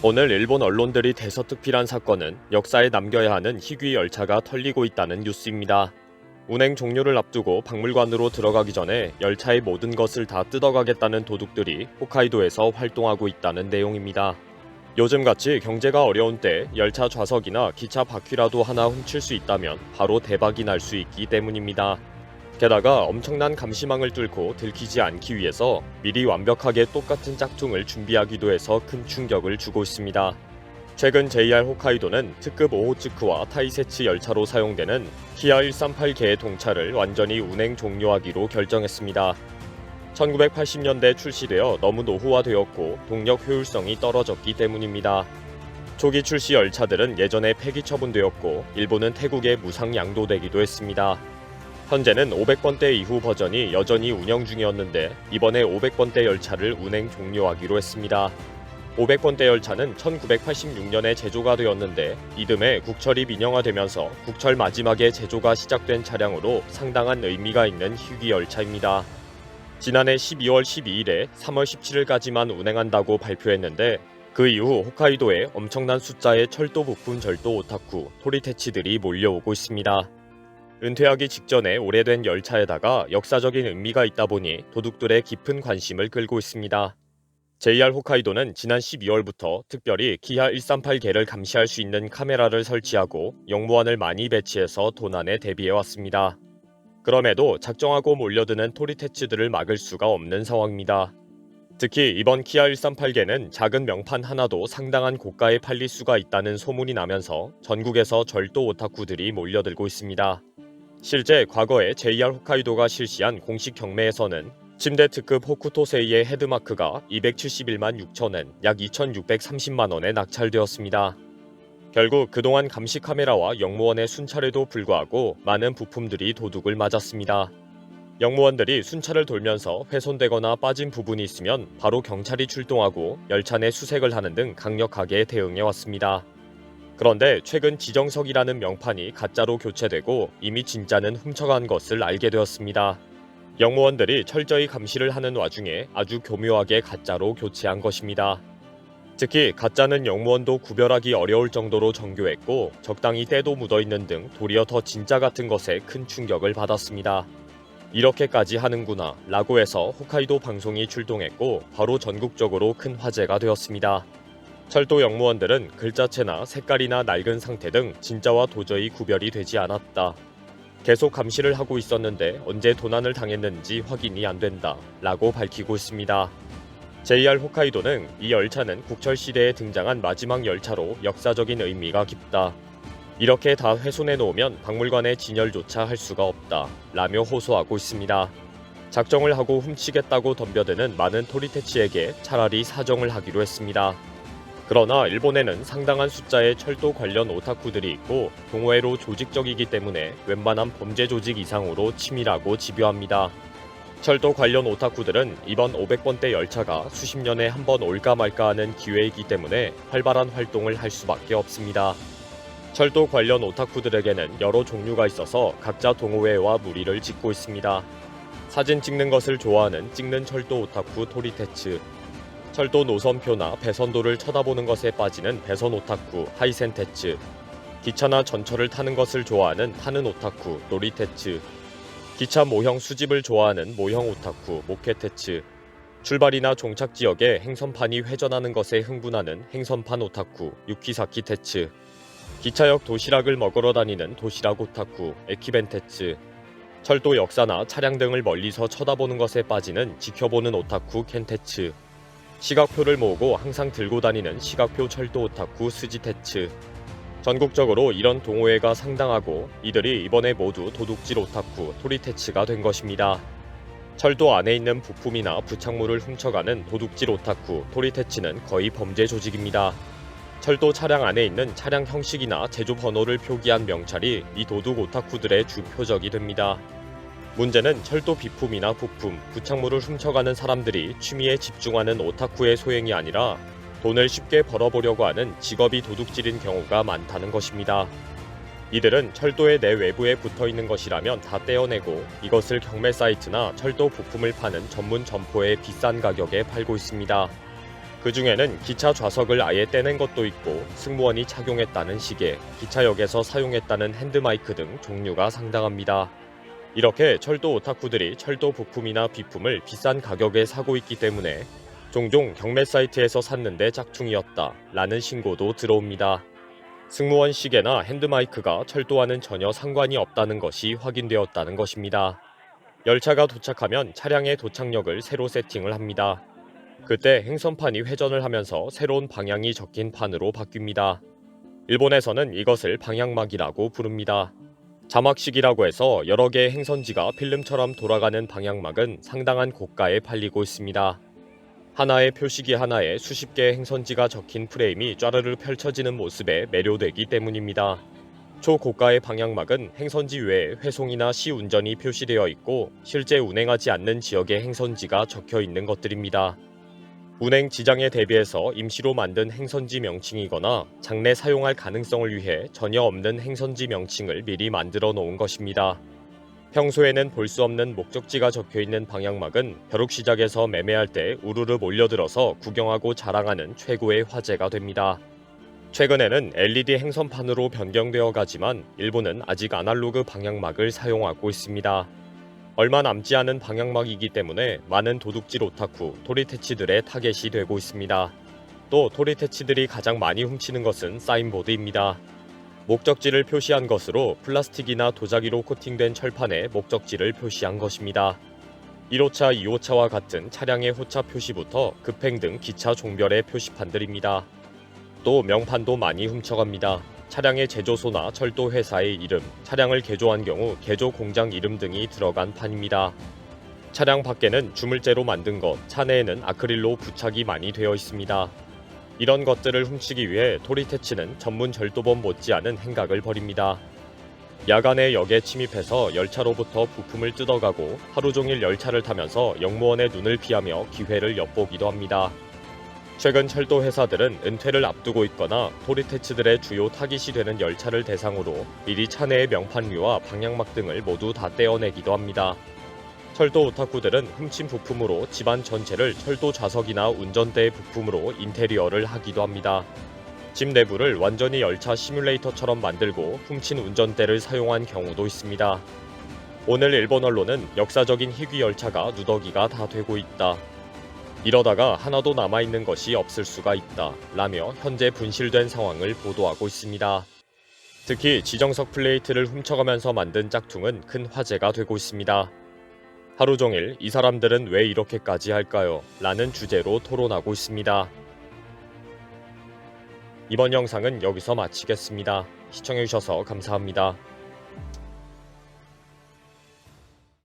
오늘 일본 언론들이 대서특필한 사건은 역사에 남겨야 하는 희귀 열차가 털리고 있다는 뉴스입니다. 운행 종료를 앞두고 박물관으로 들어가기 전에 열차의 모든 것을 다 뜯어가겠다는 도둑들이 홋카이도에서 활동하고 있다는 내용입니다. 요즘같이 경제가 어려운 때 열차 좌석이나 기차 바퀴라도 하나 훔칠 수 있다면 바로 대박이 날 수 있기 때문입니다. 게다가 엄청난 감시망을 뚫고 들키지 않기 위해서 미리 완벽하게 똑같은 짝퉁을 준비하기도 해서 큰 충격을 주고 있습니다. 최근 JR 홋카이도는 특급 오호츠크와 타이세츠 열차로 사용되는 키아 138계의 동차를 완전히 운행 종료하기로 결정했습니다. 1980년대 출시되어 너무 노후화되었고 동력 효율성이 떨어졌기 때문입니다. 초기 출시 열차들은 예전에 폐기 처분되었고 일부는 태국에 무상 양도되기도 했습니다. 현재는 500번대 이후 버전이 여전히 운영 중이었는데 이번에 500번대 열차를 운행 종료하기로 했습니다. 500번대 열차는 1986년에 제조가 되었는데 이듬해 국철이 민영화되면서 국철 마지막에 제조가 시작된 차량으로 상당한 의미가 있는 희귀 열차입니다. 지난해 12월 12일에 3월 17일까지만 운행한다고 발표했는데 그 이후 홋카이도에 엄청난 숫자의 철도 부품 절도 오타쿠, 토리테치들이 몰려오고 있습니다. 은퇴하기 직전에 오래된 열차에다가 역사적인 의미가 있다 보니 도둑들의 깊은 관심을 끌고 있습니다. JR 홋카이도는 지난 12월부터 특별히 키하 138계를 감시할 수 있는 카메라를 설치하고 영무원을 많이 배치해서 도난에 대비해왔습니다. 그럼에도 작정하고 몰려드는 토리테츠들을 막을 수가 없는 상황입니다. 특히 이번 키아 138계는 작은 명판 하나도 상당한 고가에 팔릴 수가 있다는 소문이 나면서 전국에서 절도 오타쿠들이 몰려들고 있습니다. 실제 과거에 JR 홋카이도가 실시한 공식 경매에서는 침대 특급 호쿠토세이의 헤드마크가 271만 6천엔, 약 2,630만 원에 낙찰되었습니다. 결국 그동안 감시 카메라와 영무원의 순찰에도 불구하고 많은 부품들이 도둑을 맞았습니다. 영무원들이 순찰을 돌면서 훼손되거나 빠진 부분이 있으면 바로 경찰이 출동하고 열차 내 수색을 하는 등 강력하게 대응해왔습니다. 그런데 최근 지정석이라는 명판이 가짜로 교체되고 이미 진짜는 훔쳐간 것을 알게 되었습니다. 영무원들이 철저히 감시를 하는 와중에 아주 교묘하게 가짜로 교체한 것입니다. 특히 가짜는 영무원도 구별하기 어려울 정도로 정교했고 적당히 때도 묻어있는 등 도리어 더 진짜 같은 것에 큰 충격을 받았습니다. 이렇게까지 하는구나 라고 해서 홋카이도 방송이 출동했고 바로 전국적으로 큰 화제가 되었습니다. 철도 영무원들은 글자체나 색깔이나 낡은 상태 등 진짜와 도저히 구별이 되지 않았다. 계속 감시를 하고 있었는데 언제 도난을 당했는지 확인이 안 된다 라고 밝히고 있습니다. JR 홋카이도는 이 열차는 국철 시대에 등장한 마지막 열차로 역사적인 의미가 깊다. 이렇게 다 훼손해 놓으면 박물관의 진열조차 할 수가 없다 라며 호소하고 있습니다. 작정을 하고 훔치겠다고 덤벼드는 많은 토리테치에게 차라리 사정을 하기로 했습니다. 그러나 일본에는 상당한 숫자의 철도 관련 오타쿠들이 있고 동호회로 조직적이기 때문에 웬만한 범죄 조직 이상으로 치밀하고 집요합니다. 철도 관련 오타쿠들은 이번 500번대 열차가 수십 년에 한 번 올까 말까 하는 기회이기 때문에 활발한 활동을 할 수밖에 없습니다. 철도 관련 오타쿠들에게는 여러 종류가 있어서 각자 동호회와 무리를 짓고 있습니다. 사진 찍는 것을 좋아하는 찍는 철도 오타쿠 토리테츠, 철도 노선표나 배선도를 쳐다보는 것에 빠지는 배선 오타쿠 하이센테츠, 기차나 전철을 타는 것을 좋아하는 타는 오타쿠 노리테츠, 기차 모형 수집을 좋아하는 모형 오타쿠 모케테츠, 출발이나 종착 지역에 행선판이 회전하는 것에 흥분하는 행선판 오타쿠 유키사키 테츠, 기차역 도시락을 먹으러 다니는 도시락 오타쿠 에키벤테츠, 철도 역사나 차량 등을 멀리서 쳐다보는 것에 빠지는 지켜보는 오타쿠 켄테츠, 시각표를 모으고 항상 들고 다니는 시각표 철도 오타쿠 스지테츠. 전국적으로 이런 동호회가 상당하고 이들이 이번에 모두 도둑질 오타쿠 토리테츠가 된 것입니다. 철도 안에 있는 부품이나 부착물을 훔쳐가는 도둑질 오타쿠 토리테츠는 거의 범죄 조직입니다. 철도 차량 안에 있는 차량 형식이나 제조 번호를 표기한 명찰이 이 도둑 오타쿠들의 주 표적이 됩니다. 문제는 철도 비품이나 부품, 부착물을 훔쳐가는 사람들이 취미에 집중하는 오타쿠의 소행이 아니라 돈을 쉽게 벌어보려고 하는 직업이 도둑질인 경우가 많다는 것입니다. 이들은 철도의 내 외부에 붙어있는 것이라면 다 떼어내고 이것을 경매 사이트나 철도 부품을 파는 전문 점포에 비싼 가격에 팔고 있습니다. 그 중에는 기차 좌석을 아예 떼낸 것도 있고 승무원이 착용했다는 시계, 기차역에서 사용했다는 핸드마이크 등 종류가 상당합니다. 이렇게 철도 오타쿠들이 철도 부품이나 비품을 비싼 가격에 사고 있기 때문에 종종 경매 사이트에서 샀는데 짝퉁이었다 라는 신고도 들어옵니다. 승무원 시계나 핸드마이크가 철도와는 전혀 상관이 없다는 것이 확인되었다는 것입니다. 열차가 도착하면 차량의 도착역을 새로 세팅을 합니다. 그때 행선판이 회전을 하면서 새로운 방향이 적힌 판으로 바뀝니다. 일본에서는 이것을 방향막이라고 부릅니다. 자막식이라고 해서 여러 개의 행선지가 필름처럼 돌아가는 방향막은 상당한 고가에 팔리고 있습니다. 하나의 표시기 하나에 수십 개의 행선지가 적힌 프레임이 쫘르르 펼쳐지는 모습에 매료되기 때문입니다. 초고가의 방향막은 행선지 외에 회송이나 시운전이 표시되어 있고 실제 운행하지 않는 지역의 행선지가 적혀 있는 것들입니다. 운행 지장에 대비해서 임시로 만든 행선지 명칭이거나 장래 사용할 가능성을 위해 전혀 없는 행선지 명칭을 미리 만들어 놓은 것입니다. 평소에는 볼 수 없는 목적지가 적혀 있는 방향막은 벼룩시장에서 매매할 때 우르르 몰려들어서 구경하고 자랑하는 최고의 화제가 됩니다. 최근에는 LED 행선판으로 변경되어 가지만 일본은 아직 아날로그 방향막을 사용하고 있습니다. 얼마 남지 않은 방향막이기 때문에 많은 도둑질 오타쿠, 토리테치들의 타겟이 되고 있습니다. 또 토리테치들이 가장 많이 훔치는 것은 사인보드입니다. 목적지를 표시한 것으로 플라스틱이나 도자기로 코팅된 철판에 목적지를 표시한 것입니다. 1호차, 2호차와 같은 차량의 호차 표시부터 급행 등 기차 종별의 표시판들입니다. 또 명판도 많이 훔쳐갑니다. 차량의 제조소나 철도 회사의 이름, 차량을 개조한 경우 개조 공장 이름 등이 들어간 판입니다. 차량 밖에는 주물재로 만든 것, 차내에는 아크릴로 부착이 많이 되어 있습니다. 이런 것들을 훔치기 위해 토리테치는 전문 절도범 못지않은 행각을 벌입니다. 야간에 역에 침입해서 열차로부터 부품을 뜯어가고 하루 종일 열차를 타면서 역무원의 눈을 피하며 기회를 엿보기도 합니다. 최근 철도 회사들은 은퇴를 앞두고 있거나 토리테치들의 주요 타깃이 되는 열차를 대상으로 미리 차내의 명판류와 방향막 등을 모두 다 떼어내기도 합니다. 철도 오타쿠들은 훔친 부품으로 집안 전체를 철도 좌석이나 운전대의 부품으로 인테리어를 하기도 합니다. 집 내부를 완전히 열차 시뮬레이터처럼 만들고 훔친 운전대를 사용한 경우도 있습니다. 오늘 일본 언론은 역사적인 희귀 열차가 누더기가 다 되고 있다. 이러다가 하나도 남아있는 것이 없을 수가 있다 라며 현재 분실된 상황을 보도하고 있습니다. 특히 지정석 플레이트를 훔쳐가면서 만든 짝퉁은 큰 화제가 되고 있습니다. 하루 종일 이 사람들은 왜 이렇게까지 할까요? 라는 주제로 토론하고 있습니다. 이번 영상은 여기서 마치겠습니다. 시청해주셔서 감사합니다.